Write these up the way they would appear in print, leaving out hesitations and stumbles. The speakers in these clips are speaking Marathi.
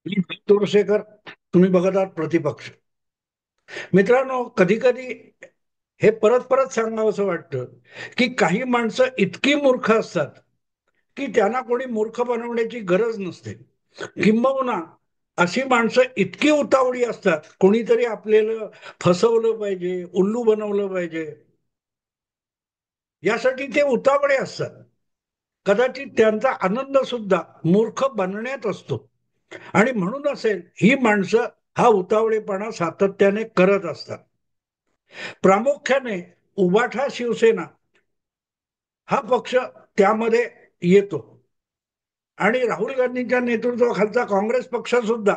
मी तोरसेकर. तुम्ही बघत आहात प्रतिपक्ष. मित्रांनो, कधी कधी हे परत परत सांगावं असं वाटतं की काही माणसं इतकी मूर्ख असतात की त्यांना कोणी मूर्ख बनवण्याची गरज नसते. किंबहुना अशी माणसं इतकी उतावळी असतात, कोणीतरी आपल्याला फसवलं पाहिजे, उल्लू बनवलं पाहिजे, यासाठी ते उतावळे असतात. कदाचित त्यांचा आनंद सुद्धा मूर्ख बनण्यात असतो. आणि म्हणून असेल ही माणसं हा उतावळेपणा सातत्याने करत असतात. प्रामुख्याने उबाठा शिवसेना हा पक्ष त्यामध्ये येतो. आणि राहुल गांधींच्या नेतृत्वाखालचा काँग्रेस पक्ष सुद्धा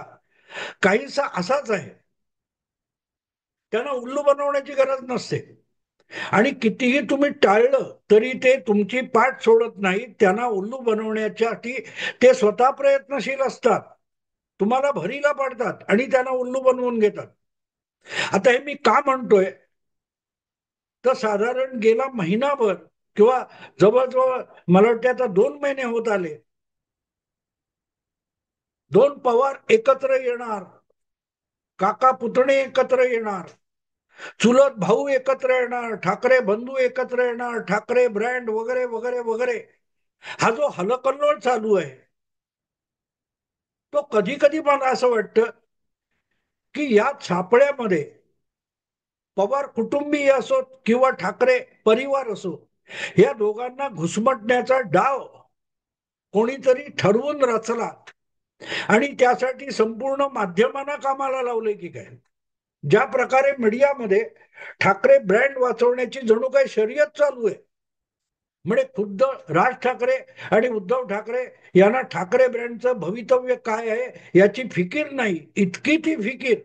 काहीसा असाच आहे. त्यांना उल्लू बनवण्याची गरज नसते. आणि कितीही तुम्ही टाळलं तरी ते तुमची पाठ सोडत नाही. त्यांना उल्लू बनवण्यासाठी ते स्वतः प्रयत्नशील असतात. तुम्हाला भरीला पाडतात आणि त्यांना उल्लू बनवून घेतात. आता हे मी का म्हणतोय, तर साधारण गेला महिनाभर किंवा जवळजवळ मला वाटते आता 2 महिने होत आले. दोन पवार एकत्र येणार, काका पुतणे एकत्र येणार, चुलत भाऊ एकत्र येणार, ठाकरे बंधू एकत्र येणार, ठाकरे ब्रँड वगैरे वगैरे वगैरे. हा जो हलकल्लोळ चालू आहे, तो कधी कधी मला असं वाटतं की या छापड्यामध्ये पवार कुटुंबीय असोत किंवा ठाकरे परिवार असो, या दोघांना घुसमटण्याचा डाव कोणीतरी ठरवून रचला आणि त्यासाठी संपूर्ण माध्यमांना कामाला लावले की काय. ज्या प्रकारे मीडियामध्ये ठाकरे ब्रँड वाचवण्याची जणू काही शर्यत चालू आहे. म्हणजे खुद्द राज ठाकरे आणि उद्धव ठाकरे यांना ठाकरे ब्रँडचं भवितव्य काय आहे याची फिकीर नाही. इतकी ती फिकीर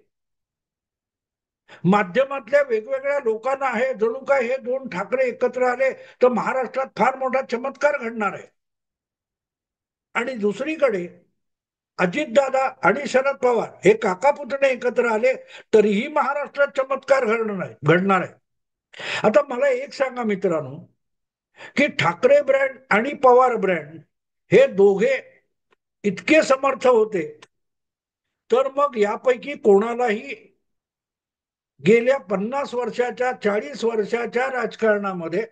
माध्यमातल्या वेगवेगळ्या लोकांना आहे, जणू काय हे दोन ठाकरे एकत्र आले तर महाराष्ट्रात फार मोठा चमत्कार घडणार आहे. आणि दुसरीकडे अजितदादा आणि शरद पवार हे काका पुतणे एकत्र आले तरीही महाराष्ट्रात चमत्कार घडणार आहे. आता मला एक सांगा मित्रांनो, की ठाकरे ब्रँड आणि पवार ब्रँड हे दोघे इतके समर्थ होते, तर मग यापैकी कोणालाही गेल्या 50 वर्षाच्या 40 वर्षाच्या राजकारणामध्ये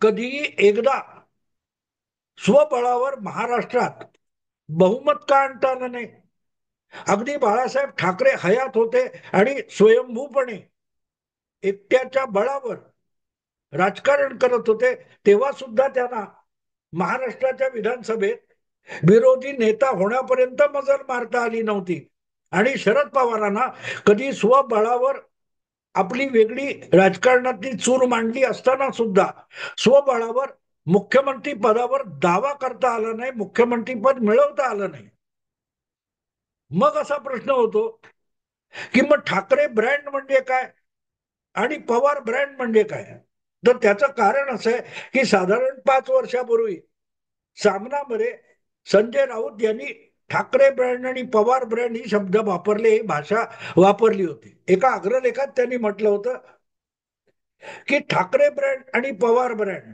कधीही एकदा स्वबळावर महाराष्ट्रात बहुमत का आणता आलं नाही. अगदी बाळासाहेब ठाकरे हयात होते आणि स्वयंभूपणे एकट्याच्या बळावर राजकारण करत होते, तेव्हा सुद्धा त्यांना महाराष्ट्राच्या विधानसभेत विरोधी नेता होण्यापर्यंत मजल मारता आली नव्हती. आणि शरद पवारांना कधी स्वबळावर आपली वेगळी राजकारणातली चूल मांडली असताना सुद्धा स्वबळावर मुख्यमंत्री पदावर दावा करता आला नाही, मुख्यमंत्री पद मिळवता आलं नाही. मग असा प्रश्न होतो की मग ठाकरे ब्रँड म्हणजे काय आणि पवार ब्रँड म्हणजे काय. तर त्याचं कारण असं आहे की साधारण 5 वर्षापूर्वी सामनामध्ये संजय राऊत यांनी ठाकरे ब्रँड आणि पवार ब्रँड ही शब्द वापरले, ही भाषा वापरली होती. एका अग्रलेखात त्यांनी म्हटलं होतं की ठाकरे ब्रँड आणि पवार ब्रँड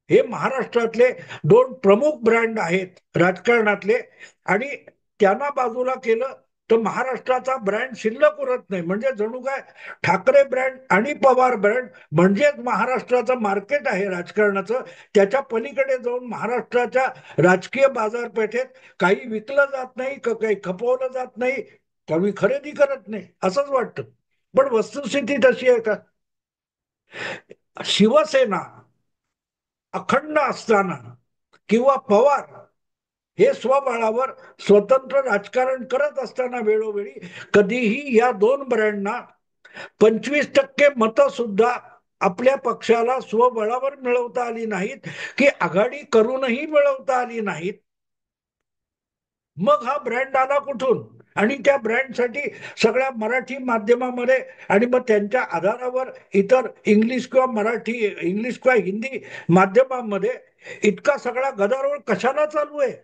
हे महाराष्ट्रातले दोन प्रमुख ब्रँड आहेत राजकारणातले. आणि त्यांना बाजूला केलं तर महाराष्ट्राचा ब्रँड शिल्लक उरत नाही. म्हणजे जणू काय ठाकरे ब्रँड आणि पवार ब्रँड म्हणजेच महाराष्ट्राचं मार्केट आहे राजकारणाचं. त्याच्या पलीकडे जाऊन महाराष्ट्राच्या राजकीय बाजारपेठेत काही विकलं जात नाही, काही खपवलं जात नाही, काही खरेदी करत नाही, असंच वाटतं. पण वस्तुस्थिती तशी आहे का? शिवसेना अखंड असताना किंवा पवार हे स्वबळावर स्वतंत्र राजकारण करत असताना वेळोवेळी कधीही या दोन ब्रँडना 25% मतं सुद्धा आपल्या पक्षाला स्वबळावर मिळवता आली नाहीत, की आघाडी करूनही मिळवता आली नाहीत. मग हा ब्रँड आला कुठून? आणि त्या ब्रँडसाठी सगळ्या मराठी माध्यमामध्ये आणि मग त्यांच्या आधारावर इतर इंग्लिश किंवा मराठी, इंग्लिश किंवा हिंदी माध्यमांमध्ये इतका सगळा गदारोळ कशाला चालू आहे.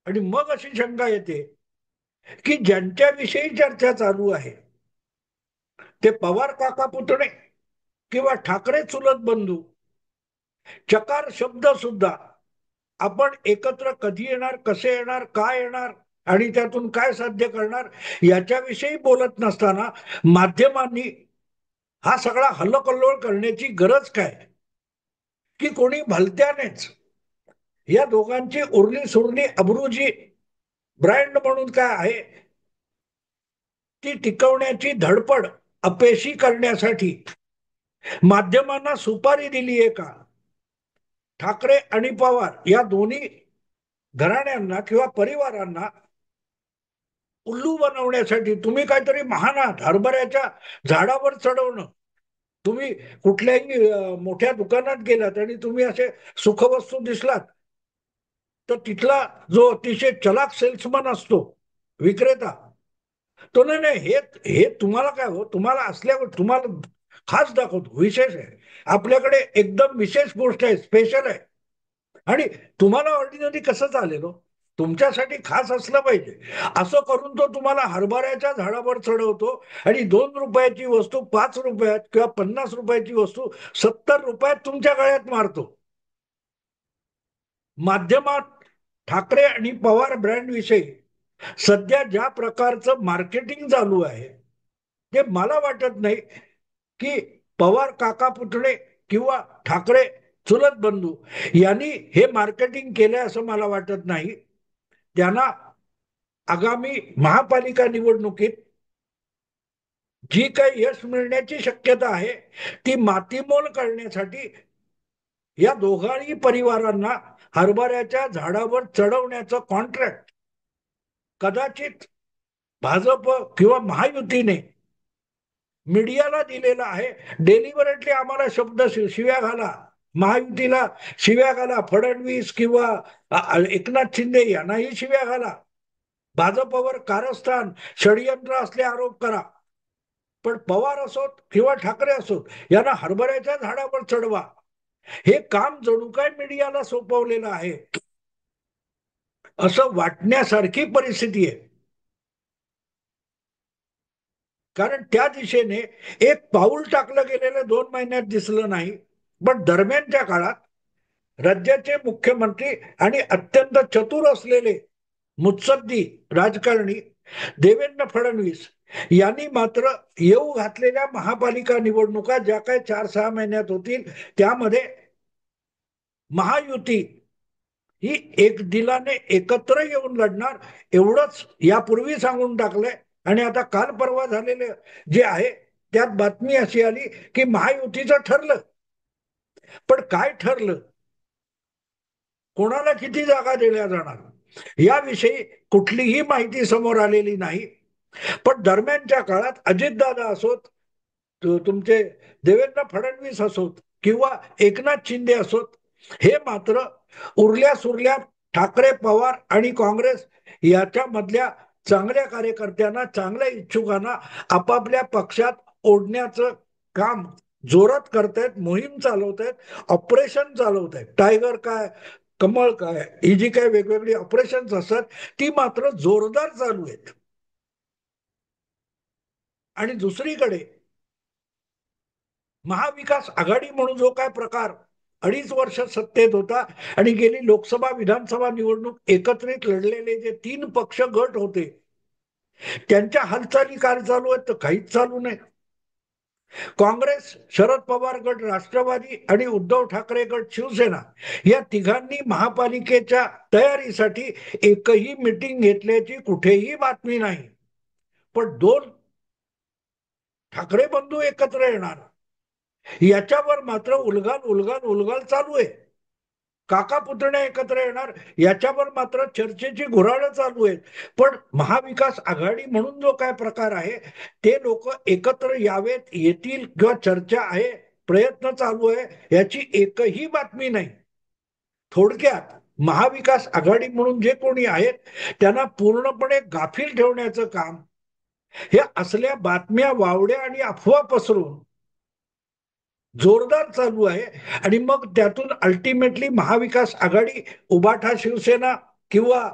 आणि मग अशी शंका येते की ज्यांच्याविषयी चर्चा चालू आहे ते पवार काका पुतणे किंवा ठाकरे चुलत बंधू, चकार शब्द सुद्धा आपण एकत्र कधी येणार, कसे येणार, काय येणार आणि त्यातून काय साध्य करणार याच्याविषयी बोलत नसताना माध्यमांनी हा सगळा हल्लकल्लोळ करण्याची गरज काय, की कोणी भलत्यानेच या दोघांची उरली सुरली अब्रूजी ब्रँड म्हणून काय आहे ती टिकवण्याची धडपड अपेशी करण्यासाठी माध्यमांना सुपारी दिली आहे का? ठाकरे आणि पवार या दोन्ही घराण्यांना किंवा परिवारांना उल्लू बनवण्यासाठी तुम्ही काहीतरी महान आहात, हरभऱ्याच्या झाडावर चढवणं. तुम्ही कुठल्याही मोठ्या दुकानात गेलात आणि तुम्ही असे सुखवस्तू दिसलात तर तिथला जो अतिशय चलाक सेल्समन असतो, विक्रेता, तो नाही नाही हे हे तुम्हाला काय हो, तुम्हाला असल्यावर तुम्हाला खास दाखवतो, विशेष आहे, आपल्याकडे एकदम विशेष गोष्ट आहे, स्पेशल आहे. आणि तुम्हाला ऑर्डिनरी कसं चालेल हो? तुमच्यासाठी खास असलं पाहिजे. असं करून तो तुम्हाला हरभऱ्याच्या झाडावर चढवतो आणि 2 रुपयाची वस्तू 5 रुपयात किंवा 50 रुपयाची वस्तू 70 रुपयात तुमच्या गळ्यात मारतो. माध्यमात ठाकरे आणि पवार ब्रँड विषयी सध्या ज्या प्रकारचं मार्केटिंग चालू आहे ते मला वाटत नाही की पवार काका पुतणे किंवा ठाकरे चुलत बंधू यांनी हे मार्केटिंग केलंय असं मला वाटत नाही. त्यांना आगामी महापालिका निवडणुकीत जी काही यश मिळण्याची शक्यता आहे ती मातीमोल करण्यासाठी या दोघांही परिवारांना हरभऱ्याच्या झाडावर चढवण्याचं कॉन्ट्रॅक्ट कदाचित भाजप किंवा महायुतीने मीडियाला दिलेला आहे. डेलिव्हरेटली आम्हाला शब्द शिव्या घाला, महायुतीला शिव्या घाला, फडणवीस किंवा एकनाथ शिंदे यांनाही शिव्या घाला, भाजपवर कारस्थान षडयंत्र असले आरोप करा, पण पवार असोत किंवा ठाकरे असोत यांना हरभऱ्याच्या झाडावर चढवा, हे काम जणू काय मीडियाला सोपवलेलं आहे असं वाटण्यासारखी परिस्थिती आहे. कारण त्या दिशेने एक पाऊल टाकलं गेलेलं 2 महिन्यात दिसलं नाही. पण दरम्यानच्या काळात राज्याचे मुख्यमंत्री आणि अत्यंत चतुर असलेले मुत्सद्दी राजकारणी देवेंद्र फडणवीस यांनी मात्र येऊ घातलेल्या महापालिका निवडणुका ज्या काही 4-6 महिन्यात होतील त्यामध्ये महायुती ही एक दिलाने एकत्र येऊन लढणार एवढंच यापूर्वी सांगून टाकलंय. आणि आता काल परवा झालेले जे आहे त्यात बातमी अशी आली की महायुतीचं ठरलं, पण काय ठरलं, कोणाला किती जागा दिल्या जाणार याविषयी कुठलीही माहिती समोर आलेली नाही. पण दरम्यानच्या काळात अजितदादा असोत, तुमचे देवेंद्र फडणवीस असोत किंवा एकनाथ शिंदे असोत, हे मात्र उरल्या सुरल्या ठाकरे पवार आणि काँग्रेस याच्यामधल्या चांगल्या कार्यकर्त्यांना, चांगल्या इच्छुकांना आपापल्या पक्षात ओढण्याचं काम जोरात करतायत, मोहीम चालवतायत, ऑपरेशन चालवतायत. टायगर काय, कमळ काय, ही जी काही वेगवेगळी ऑपरेशन्स असतात ती मात्र जोरदार चालू आहेत. आणि दुसरीकडे महाविकास आघाडी म्हणून जो काय प्रकार 2.5 वर्ष सत्तेत होता आणि गेली लोकसभा विधानसभा निवडणूक एकत्रित लढलेले जे 3 पक्ष गट होते त्यांच्या हालचाली काय चालू आहेत तर काहीच चालू नाही. काँग्रेस, शरद पवार गट राष्ट्रवादी आणि उद्धव ठाकरे गट शिवसेना या तिघांनी महापालिकेच्या तयारीसाठी एकही मीटिंग घेतल्याची कुठेही बातमी नाही. पण 2 ठाकरे बंधू एकत्र येणार याच्यावर मात्र उलगाल उलगाल उलगाल चालू आहे. काका पुतण्या एकत्र येणार याच्यावर मात्र चर्चेची घुराळं चालू आहेत. पण महाविकास आघाडी म्हणून जो काय प्रकार आहे ते लोक एकत्र यावेत, येतील किंवा चर्चा आहे, प्रयत्न चालू आहे याची एकही बातमी नाही. थोडक्यात महाविकास आघाडी म्हणून जे कोणी आहेत त्यांना पूर्णपणे गाफील ठेवण्याचं काम हे असल्या बातम्या, वावड्या आणि अफवा पसरून जोरदार चालू आहे. आणि मग त्यातून अल्टिमेटली महाविकास आघाडी, उबाठा शिवसेना किंवा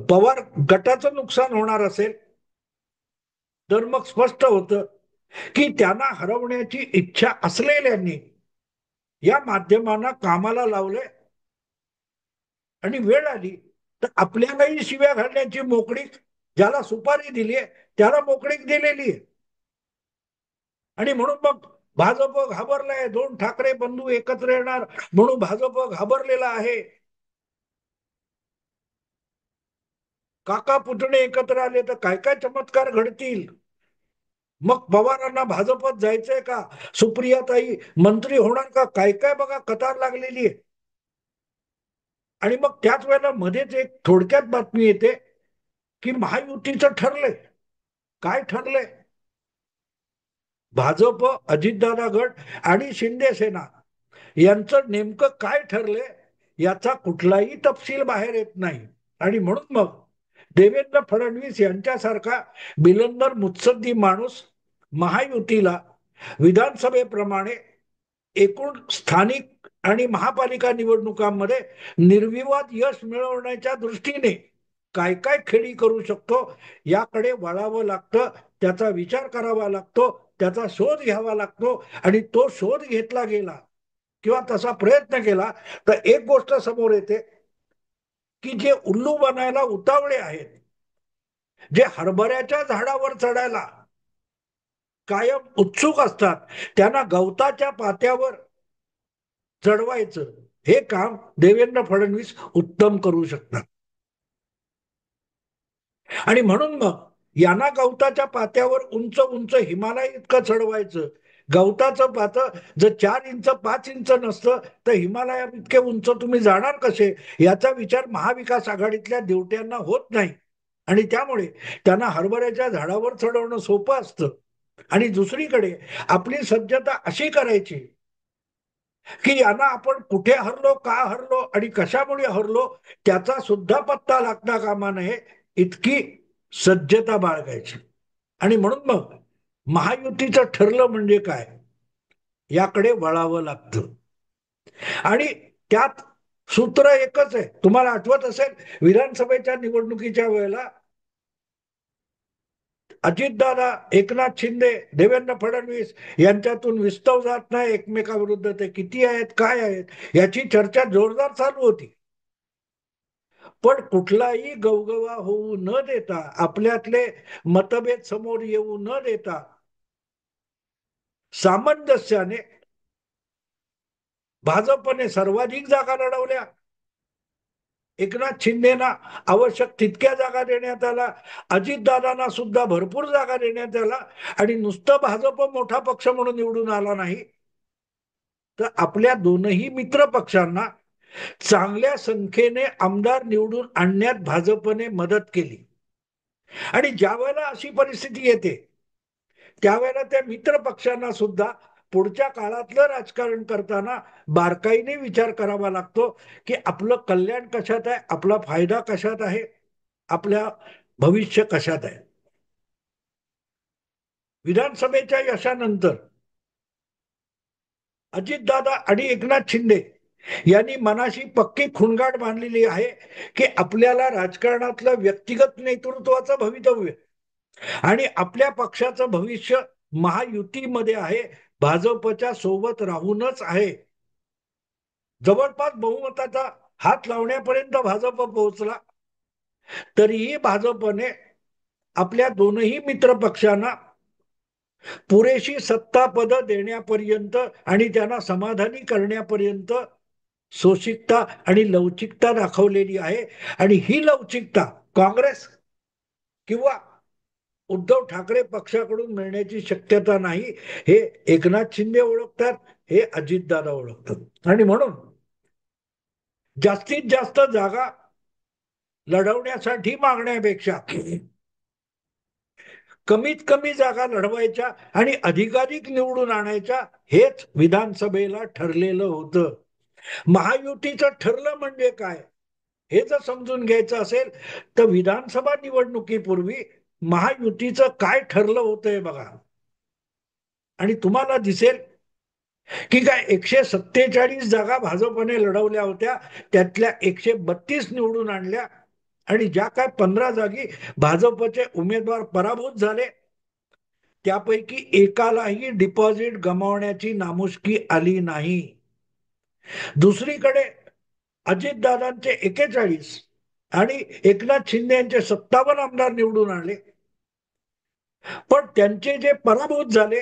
पवार गटाचं नुकसान होणार असेल तर मग स्पष्ट होतं की त्यांना हरवण्याची इच्छा असलेल्यांनी या माध्यमांना कामाला लावले आणि वेळ आली तर आपल्यालाही शिव्या घालण्याची मोकळीक, ज्याला सुपारी दिली आहे त्याला मोकळीक दिलेली आहे. आणि म्हणून मग भाजप घाबरलाय, दोन ठाकरे बंधू एकत्र येणार म्हणून भाजप घाबरलेला आहे. काका पुतणे एकत्र आले तर काय काय चमत्कार घडतील. मग पवारांना भाजपत जायचंय का, सुप्रियाताई मंत्री होणार का, काय काय बघा कतार लागलेली आहे. आणि मग त्याच वेळेला मध्येच एक थोडक्यात बातमी येते की महायुतीचं ठरलंय. काय ठरलंय? भाजप, अजितदादा गट आणि शिंदे सेना यांचं नेमकं काय ठरलंय याचा कुठलाही तपशील बाहेर येत नाही. आणि म्हणून मग देवेंद्र फडणवीस यांच्यासारखा बिलंदर मुत्सद्दी माणूस महायुतीला विधानसभेप्रमाणे एकूण स्थानिक आणि महापालिका निवडणुकांमध्ये निर्विवाद यश मिळवण्याच्या दृष्टीने काय काय खेळी करू शकतो याकडे वळावं लागतं, त्याचा विचार करावा लागतो, त्याचा शोध घ्यावा लागतो. आणि तो शोध घेतला गेला किंवा तसा प्रयत्न केला तर एक गोष्ट समोर येते की जे उल्लू बनायला उतावळे आहेत, जे हरभऱ्याच्या झाडावर चढायला कायम उत्सुक असतात, त्यांना गवताच्या पात्यावर चढवायचं हे काम देवेंद्र फडणवीस उत्तम करू शकतात. आणि म्हणून मग यांना गवताच्या पात्यावर उंच उंच हिमालय इतकं चढवायचं. गवताचं पात जर 4 इंच 5 इंच नसतं तर हिमालया इतके उंच तुम्ही जाणार कसे, याचा विचार महाविकास आघाडीतल्या देवट्यांना होत नाही. आणि त्यामुळे त्यांना हरभऱ्याच्या झाडावर चढवणं सोपं असतं. आणि दुसरीकडे आपली सज्जता अशी करायची की यांना आपण कुठे हरलो, का हरलो आणि कशामुळे हरलो त्याचा सुद्धा पत्ता लागता कामा नये, इतकी सज्जता बाळगायची. आणि म्हणून मग महायुतीचं ठरलं म्हणजे काय याकडे वळावं लागतं. आणि त्यात सूत्र एकच आहे. तुम्हाला आठवत असेल विधानसभेच्या निवडणुकीच्या वेळेला अजितदादा, एकनाथ शिंदे, देवेंद्र फडणवीस यांच्यातून विस्तव जात नाही एकमेकाविरुद्ध, ते किती आहेत काय आहेत याची चर्चा जोरदार चालू होती. पण कुठलाही गवगवा होऊ न देता, आपल्यातले मतभेद समोर येऊ न देता सामंजस्याने भाजपने सर्वाधिक जागा लढवल्या. एकनाथ शिंदेना आवश्यक तितक्या जागा देण्यात आला, अजितदादांना सुद्धा भरपूर जागा देण्यात आला. आणि नुसतं भाजप मोठा पक्ष म्हणून निवडून आला नाही, तर आपल्या दोनही मित्र पक्षांना चांगल्या संख्येने आमदार निवडून आणण्यात भाजपने मदत केली. आणि ज्या वेळेला अशी परिस्थिती येते त्यावेळेला त्या मित्र पक्षांना सुद्धा पुढच्या काळातलं राजकारण करताना बारकाईने विचार करावा लागतो की आपलं कल्याण कशात आहे, आपला फायदा कशात आहे, आपल्या भविष्य कशात आहे. विधानसभेच्या यशानंतर अजितदादा आणि एकनाथ शिंदे यांनी मनाशी पक्की खुणगाठ बांधलेली आहे की आपल्याला राजकारणातलं व्यक्तिगत नेतृत्वाचं भवितव्य आणि आपल्या पक्षाचं भविष्य महायुतीमध्ये आहे, भाजपच्या सोबत राहूनच आहे. जवळपास बहुमताचा हात लावण्यापर्यंत भाजप पोहोचला, तरीही भाजपने आपल्या दोनही मित्र पक्षांना पुरेशी सत्ता पद देण्यापर्यंत आणि त्यांना समाधानी करण्यापर्यंत सोशिकता आणि लवचिकता दाखवलेली आहे. आणि ही लवचिकता काँग्रेस किंवा उद्धव ठाकरे पक्षाकडून मिळण्याची शक्यता नाही, हे एकनाथ शिंदे ओळखतात, हे अजितदादा ओळखतात. आणि म्हणून जास्तीत जास्त जागा लढवण्यासाठी मागण्यापेक्षा कमीत कमी जागा लढवायच्या आणि अधिकाधिक निवडून आणायच्या, हेच विधानसभेला ठरलेलं होतं. महायुतीचं ठरलं म्हणजे काय हे जर समजून घ्यायचं असेल तर विधानसभा निवडणुकीपूर्वी महायुतीचं काय ठरलं होतंय बघा. आणि तुम्हाला दिसेल की काय 147 जागा भाजपने लढवल्या होत्या, त्यातल्या 132 निवडून आणल्या. आणि ज्या काय 15 जागी भाजपचे उमेदवार पराभूत झाले त्यापैकी एकालाही डिपॉझिट गमावण्याची नामुष्की आली नाही. दुसरीकडे अजितदादांचे 41 आणि एकनाथ शिंदे यांचे 57 आमदार निवडून आले. पण त्यांचे जे पराभूत झाले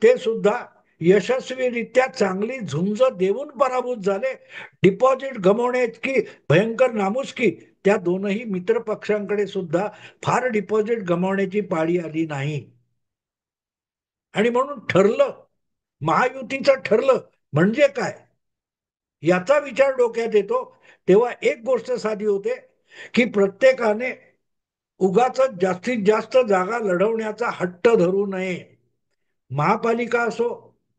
ते सुद्धा यशस्वीरित्या चांगली झुंज देऊन पराभूत झाले. डिपॉझिट गमावण्याची भयंकर नामुष्की त्या दोनही मित्र पक्षांकडे सुद्धा फार डिपॉझिट गमावण्याची पाळी आली नाही. आणि म्हणून ठरलं, महायुतीचं ठरलं म्हणजे काय याचा विचार डोक्यात येतो तेव्हा एक गोष्ट साधी होते की प्रत्येकाने उगाच जास्तीत जास्त जागा लढवण्याचा हट्ट धरू नये. महापालिका असो,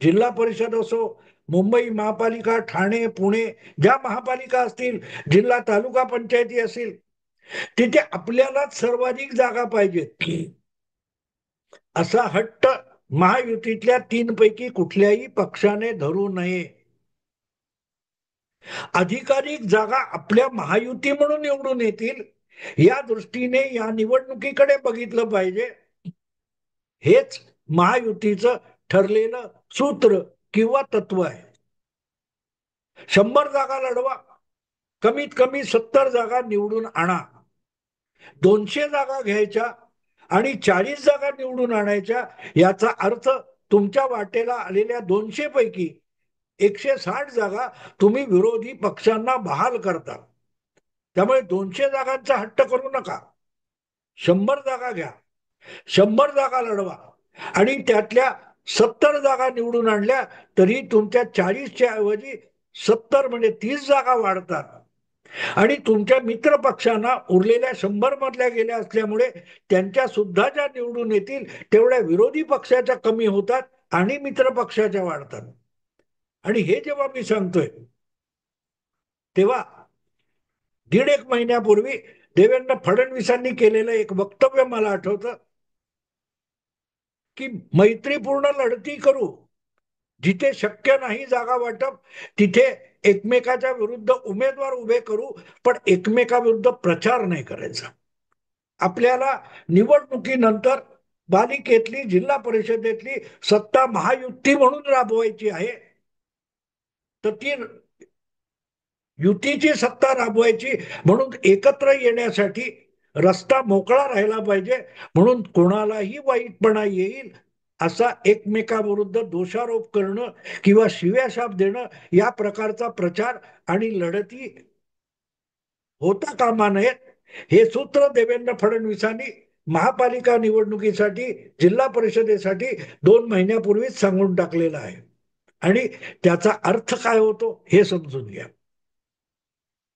जिल्हा परिषद असो, मुंबई महापालिका, ठाणे, पुणे, ज्या महापालिका असतील, जिल्हा तालुका पंचायती असतील, तिथे आपल्यालाच सर्वाधिक जागा पाहिजेत असा हट्ट महायुतीतल्या 3 पैकी कुठल्याही पक्षाने धरू नये. अधिकाधिक जागा आपल्या महायुती म्हणून निवडून येतील या दृष्टीने या निवडणुकीकडे बघितलं पाहिजे. हेच महायुतीचं ठरलेलं सूत्र किंवा तत्व आहे. 100 जागा लढवा, कमीत कमी 70 जागा निवडून आणा. 200 जागा घ्यायच्या आणि 40 जागा निवडून आणायच्या याचा अर्थ तुमच्या वाटेला आलेल्या 200 पैकी 160 जागा तुम्ही विरोधी पक्षांना बहाल करता. त्यामुळे 200 जागांचा हट्ट करू नका. 100 जागा घ्या, 100 जागा लढवा आणि त्यातल्या 70 जागा निवडून आणल्या तरी तुमच्या 40च्या ऐवजी 70 म्हणजे 30 जागा वाढतात. आणि तुमच्या मित्र पक्षांना उरलेल्या 100 मधल्या गेल्या असल्यामुळे त्यांच्या सुद्धा ज्या निवडून येतील तेवढ्या विरोधी पक्षाच्या कमी होतात आणि मित्र पक्षाच्या वाढतात. आणि हे जेव्हा मी सांगतोय तेव्हा 1.5 महिन्यापूर्वी देवेंद्र फडणवीसांनी केलेलं एक वक्तव्य मला आठवतं की मैत्रीपूर्ण लढती करू, जिथे शक्य नाही जागा वाटप तिथे एकमेकाच्या विरुद्ध उमेदवार उभे करू, पण एकमेकाविरुद्ध प्रचार नाही करायचा. आपल्याला निवडणुकीनंतर पालिकेतली, जिल्हा परिषदेतली सत्ता महायुती म्हणून राबवायची आहे, तर ती युतीची सत्ता राबवायची म्हणून एकत्र येण्यासाठी रस्ता मोकळा राहिला पाहिजे. म्हणून कोणालाही वाईटपणा येईल असा एकमेकाविरुद्ध दोषारोप करणं किंवा शिव्याशाप देणं या प्रकारचा प्रचार आणि लढती होता कामा नयेत. हे सूत्र देवेंद्र फडणवीसांनी महापालिका निवडणुकीसाठी, जिल्हा परिषदेसाठी 2 महिन्यापूर्वीच सांगून टाकलेलं आहे. आणि त्याचा अर्थ काय होतो हे समजून घ्या.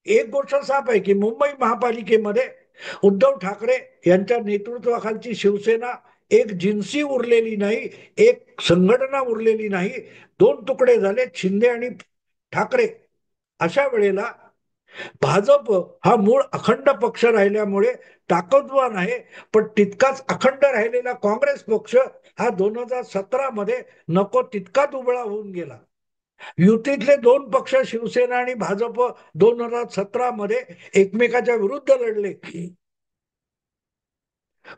एक गोष्ट साफ आहे की मुंबई महापालिकेमध्ये उद्धव ठाकरे यांच्या नेतृत्वाखालची शिवसेना एक जिन्सी उरलेली नाही, एक संघटना उरलेली नाही. 2 तुकडे झाले, शिंदे आणि ठाकरे. अशा वेळेला भाजप हा मूळ अखंड पक्ष राहिल्यामुळे ताकदवान आहे, पण तितकाच अखंड राहिलेला काँग्रेस पक्ष हा 2017 मध्ये नको तितका दुबळा होऊन गेला. युतीतले 2 पक्ष शिवसेना आणि भाजप 2017 मध्ये एकमेकाच्या विरुद्ध लढले,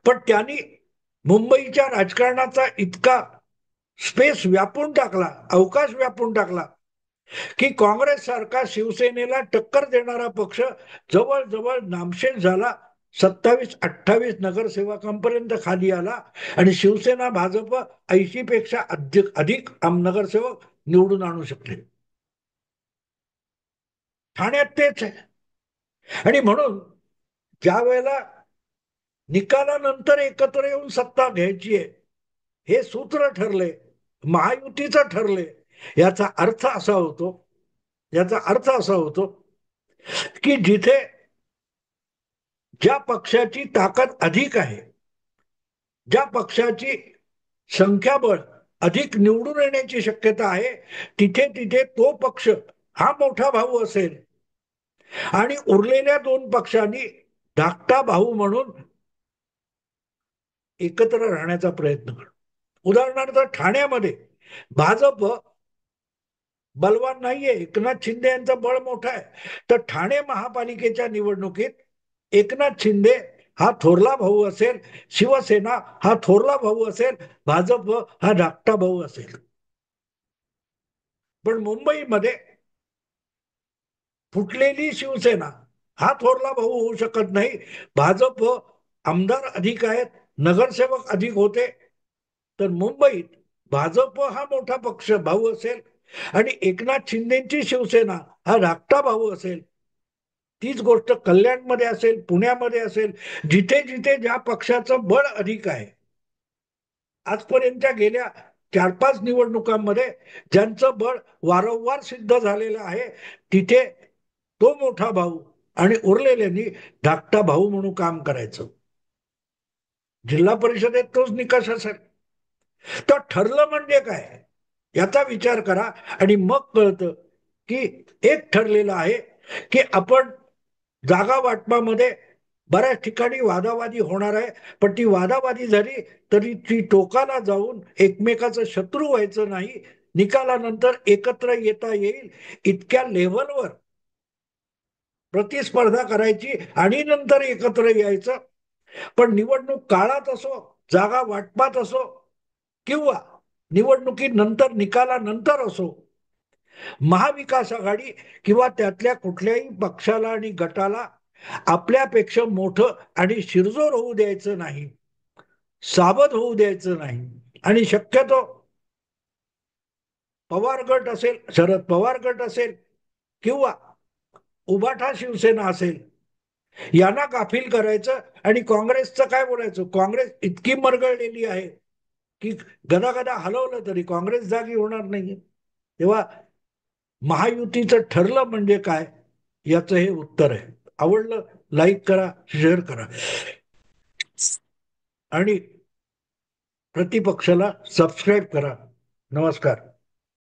पण त्यांनी मुंबईच्या राजकारणाचा इतका स्पेस व्यापून टाकला, अवकाश व्यापून टाकला की काँग्रेस सारखा शिवसेनेला टक्कर देणारा पक्ष जवळजवळ नामशेष झाला. 27-28 नगरसेवकांपर्यंत खाली आला आणि शिवसेना भाजप 80 पेक्षा अधिक नगरसेवक निवडून आणू शकले. ठाण्यात तेच आहे. आणि म्हणून ज्या वेळेला निकालानंतर एकत्र येऊन सत्ता घ्यायची आहे हे सूत्र ठरले, महायुतीचं ठरले, याचा अर्थ असा होतो, की जिथे ज्या पक्षाची ताकद अधिक आहे, ज्या पक्षाची संख्याबळ अधिक निवडून येण्याची शक्यता आहे, तिथे तिथे तो पक्ष हा मोठा भाऊ असेल आणि उरलेल्या 2 पक्षांनी धाकटा भाऊ म्हणून एकत्र राहण्याचा प्रयत्न कर. उदाहरणार्थ ठाण्यामध्ये भाजप बलवान नाहीये, एकनाथ शिंदे यांचं बळ मोठं आहे, तर ठाणे महापालिकेच्या निवडणुकीत एकनाथ शिंदे हा थोरला भाऊ असेल, शिवसेना हा थोरला भाऊ असेल, भाजप हा धाकटा भाऊ असेल. पण मुंबईमध्ये फुटलेली शिवसेना, हा थोरला भाऊ होऊ शकत नाही. भाजप आमदार अधिक आहेत, नगरसेवक अधिक होते. तर मुंबईत भाजप हा मोठा पक्ष भाऊ असेल आणि एकनाथ शिंदेची शिवसेना हा धाकटा भाऊ असेल. तीच गोष्ट कल्याणमध्ये असेल, पुण्यामध्ये असेल, जिथे जिथे ज्या पक्षाचं बळ अधिक आहे. आजपर्यंतच्या गेल्या 4-5 निवडणुकांमध्ये ज्यांचं बळ वारंवार सिद्ध झालेलं आहे, तिथे तो मोठा भाऊ आणि उरलेल्यांनी धाकटा भाऊ म्हणून काम करायचं. जिल्हा परिषदेत तोच निकष असेल. तर ठरलं म्हणजे काय याचा विचार करा आणि मग कळतं की एक ठरलेलं आहे की आपण जागा वाटपामध्ये बऱ्याच ठिकाणी वादावादी होणार आहे. पण ती वादावादी झाली तरी ती टोकाला जाऊन एकमेकाचं शत्रू व्हायचं नाही. निकालानंतर एकत्र येता येईल इतक्या लेव्हलवर प्रतिस्पर्धा करायची आणि नंतर एकत्र यायचं. पण निवडणूक काळात असो, जागा वाटपात असो किंवा निवडणुकीनंतर निकालानंतर असो, महाविकास आघाडी किंवा त्यातल्या कुठल्याही पक्षाला आणि गटाला आपल्यापेक्षा मोठं आणि शिरजोर होऊ द्यायचं नाही, सावध होऊ द्यायचं नाही. आणि शक्यतो पवार गट असेल, शरद पवार गट असेल किंवा उभाठा शिवसेना असेल, यांना गाफील करायचं. आणि काँग्रेसचं काय बोलायचं, काँग्रेस इतकी मरगळलेली आहे की गदागदा हलवलं तरी काँग्रेस जागी होणार नाहीये. तेव्हा महायुतीचं ठरलं म्हणजे काय याचं हे उत्तर आहे. आवडलं, लाईक करा, शेअर करा आणि प्रतिपक्षाला सबस्क्राईब करा. नमस्कार.